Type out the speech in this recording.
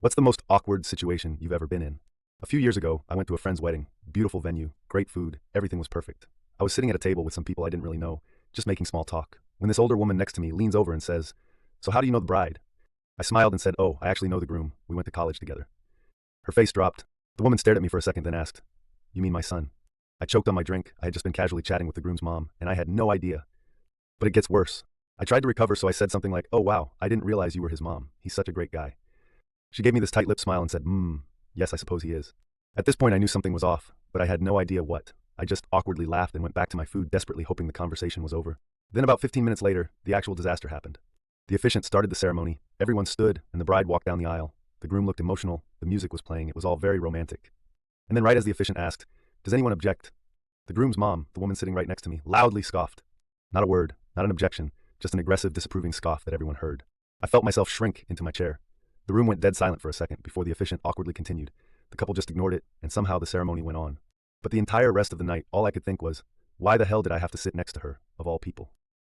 What's the most awkward situation you've ever been in? A few years ago, I went to a friend's wedding. Beautiful venue, great food, everything was perfect. I was sitting at a table with some people I didn't really know, just making small talk, when this older woman next to me leans over and says, "So how do you know the bride?" I smiled and said, "Oh, I actually know the groom. We went to college together." Her face dropped. The woman stared at me for a second, then asked, "You mean my son?" I choked on my drink. I had just been casually chatting with the groom's mom, and I had no idea. But it gets worse. I tried to recover, so I said something like, "Oh wow, I didn't realize you were his mom. He's such a great guy." She gave me this tight-lipped smile and said, yes, I suppose he is." At this point, I knew something was off, but I had no idea what. I just awkwardly laughed and went back to my food, desperately hoping the conversation was over. Then about 15 minutes later, the actual disaster happened. The officiant started the ceremony. Everyone stood, and the bride walked down the aisle. The groom looked emotional. The music was playing. It was all very romantic. And then right as the officiant asked, "Does anyone object?" the groom's mom, the woman sitting right next to me, loudly scoffed. Not a word, not an objection, just an aggressive, disapproving scoff that everyone heard. I felt myself shrink into my chair. The room went dead silent for a second before the officiant awkwardly continued. The couple just ignored it, and somehow the ceremony went on. But the entire rest of the night, all I could think was, why the hell did I have to sit next to her, of all people?